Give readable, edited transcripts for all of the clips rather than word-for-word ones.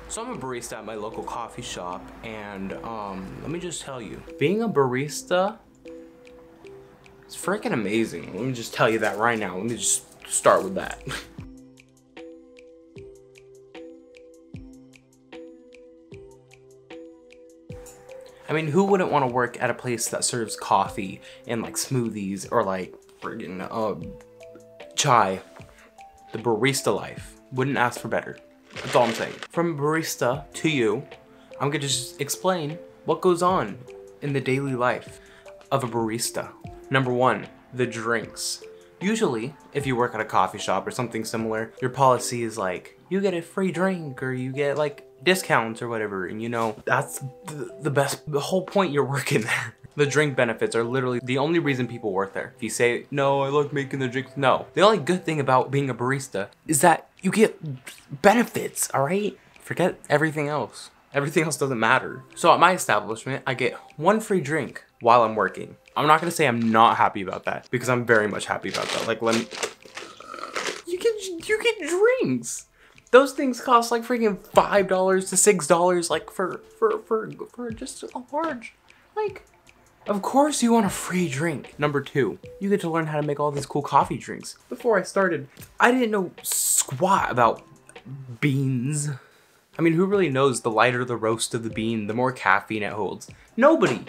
So I'm a barista at my local coffee shop, and let me just tell you, being a barista is freaking amazing. Let me just tell you that right now. Let me just start with that. I mean, who wouldn't want to work at a place that serves coffee and like smoothies or like friggin' chai? The Barista Life. Wouldn't ask for better. That's all I'm saying. From barista to you, I'm gonna just explain what goes on in the daily life of a barista. Number one, the drinks. Usually, if you work at a coffee shop or something similar, your policy is like, you get a free drink or you get like discounts or whatever, and you know, that's the whole point you're working there. The drink benefits are literally the only reason people work there. If you say, no, I like making the drinks, no. The only good thing about being a barista is that you get benefits, all right? Forget everything else. Everything else doesn't matter. So at my establishment, I get one free drink while I'm working. I'm not gonna say I'm not happy about that, because I'm very much happy about that. Like, you get drinks. Those things cost like freaking $5 to $6, like for just a large, like, of course you want a free drink. Number two, you get to learn how to make all these cool coffee drinks. Before I started, I didn't know squat about beans. I mean, who really knows the lighter the roast of the bean, the more caffeine it holds? Nobody.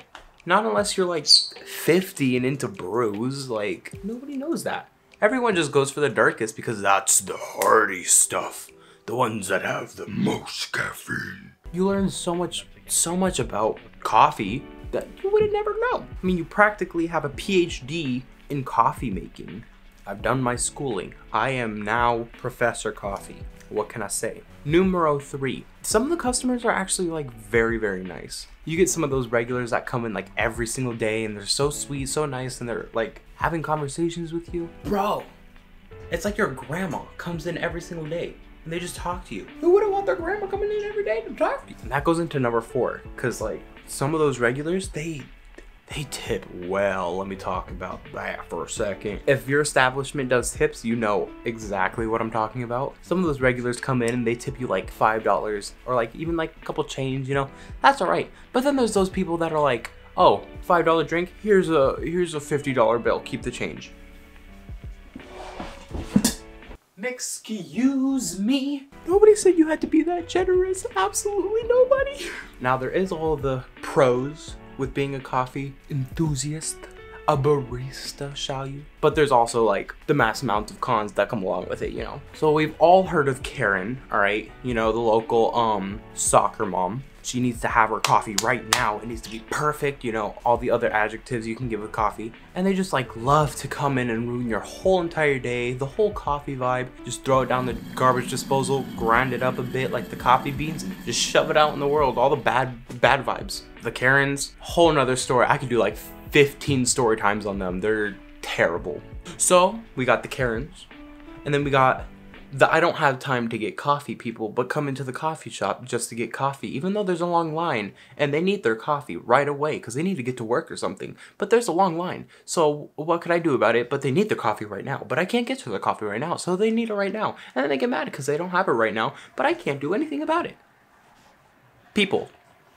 Not unless you're like 50 and into brews, like, nobody knows that. Everyone just goes for the darkest because that's the hearty stuff. The ones that have the most caffeine. You learn so much about coffee that you would have never known. I mean, you practically have a PhD in coffee making. I've done my schooling. I am now Professor Coffee. What can I say? Numero 3. Some of the customers are actually like very, very nice. You get some of those regulars that come in like every single day and they're so sweet, so nice, and they're like having conversations with you. Bro, it's like your grandma comes in every single day and they just talk to you. Who wouldn't want their grandma coming in every day to talk to you? And that goes into number 4, because like some of those regulars, they tip well. Let me talk about that for a second. If your establishment does tips, you know exactly what I'm talking about. Some of those regulars come in and they tip you like $5 or like even like a couple change, you know, that's all right. But then there's those people that are like, oh, $5 drink, here's a $50 bill, keep the change. Excuse me? Nobody said you had to be that generous. Absolutely nobody. Now there is all the pros with being a coffee enthusiast, a barista, shall you? But there's also like the mass amount of cons that come along with it, you know? So we've all heard of Karen, all right? You know, the local soccer mom. She needs to have her coffee right now. It needs to be perfect, you know, all the other adjectives you can give with coffee. And they just like love to come in and ruin your whole entire day, the whole coffee vibe. Just throw it down the garbage disposal, grind it up a bit like the coffee beans, just shove it out in the world, all the bad vibes. The Karens, whole nother story. I could do like 15 story times on them. They're terrible. So we got the Karens, and then we got the I don't have time to get coffee people, but come into the coffee shop just to get coffee, even though there's a long line and they need their coffee right away because they need to get to work or something. But there's a long line. So what could I do about it? But they need their coffee right now. But I can't get to their coffee right now. So they need it right now. And then they get mad because they don't have it right now. But I can't do anything about it. People.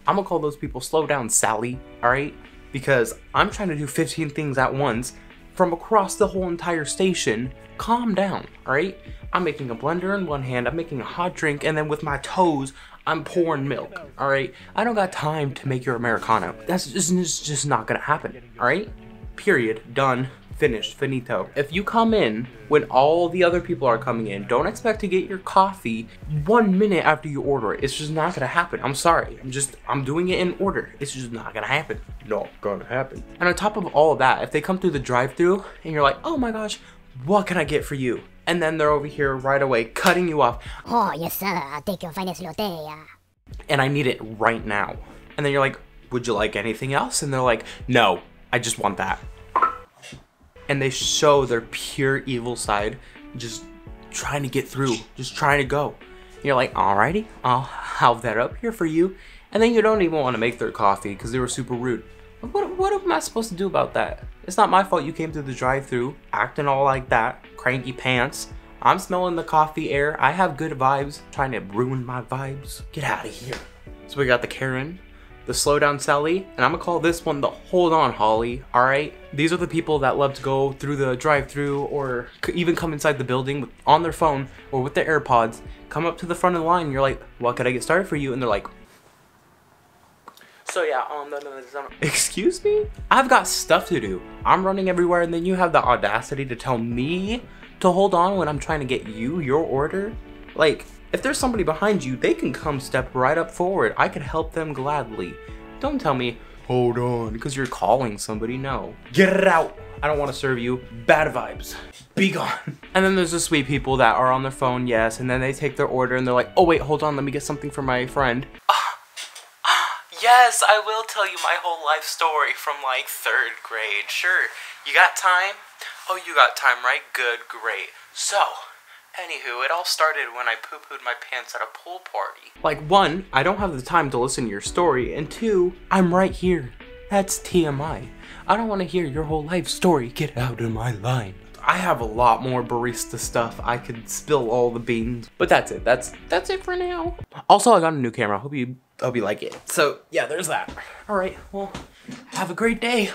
I'm gonna call those people slow down, Sally. Alright? Because I'm trying to do 15 things at once from across the whole entire station. Calm down, alright? I'm making a blender in one hand, I'm making a hot drink, and then with my toes, I'm pouring milk, alright? I don't got time to make your Americano. That's just not gonna happen, alright? Period. Done. Finished. Finito. If you come in when all the other people are coming in, don't expect to get your coffee 1 minute after you order it. It's just not gonna happen. I'm sorry. I'm doing it in order. It's just not gonna happen. Not gonna happen. And on top of all of that, if they come through the drive-thru and you're like, oh my gosh, what can I get for you? And then they're over here right away cutting you off. Oh, yes sir, I'll take your finest latte. And I need it right now. And then you're like, would you like anything else? And they're like, no, I just want that. And they show their pure evil side, just trying to get through, just trying to go. And you're like, alrighty, I'll have that up here for you. And then you don't even want to make their coffee because they were super rude. What am I supposed to do about that? It's not my fault you came through the drive-thru acting all like that, cranky pants. I'm smelling the coffee air. I have good vibes. Trying to ruin my vibes. Get out of here. So we got the Karen, the slow down Sally, and I'm gonna call this one the hold on Holly, alright? These are the people that love to go through the drive-thru or even come inside the building on their phone or with their AirPods, come up to the front of the line, and you're like, what could I get started for you? And they're like, so yeah, excuse me? I've got stuff to do. I'm running everywhere, and then you have the audacity to tell me to hold on when I'm trying to get you your order? Like, if there's somebody behind you, they can come step right up forward. I could help them gladly. Don't tell me, hold on, because you're calling somebody. No. Get it out. I don't want to serve you. Bad vibes. Be gone. And then there's the sweet people that are on their phone, yes, and then they take their order and they're like, oh wait, hold on, let me get something for my friend. Yes, I will tell you my whole life story from like 3rd grade. Sure. You got time? Oh, you got time, right? Good, great. So, anywho, it all started when I poo-pooed my pants at a pool party. Like, 1, I don't have the time to listen to your story, and 2, I'm right here. That's TMI. I don't want to hear your whole life story. Get out of my line. I have a lot more barista stuff. I could spill all the beans. But that's it. That's it for now. Also, I got a new camera. Hope you like it. So, yeah, there's that. All right, well, have a great day.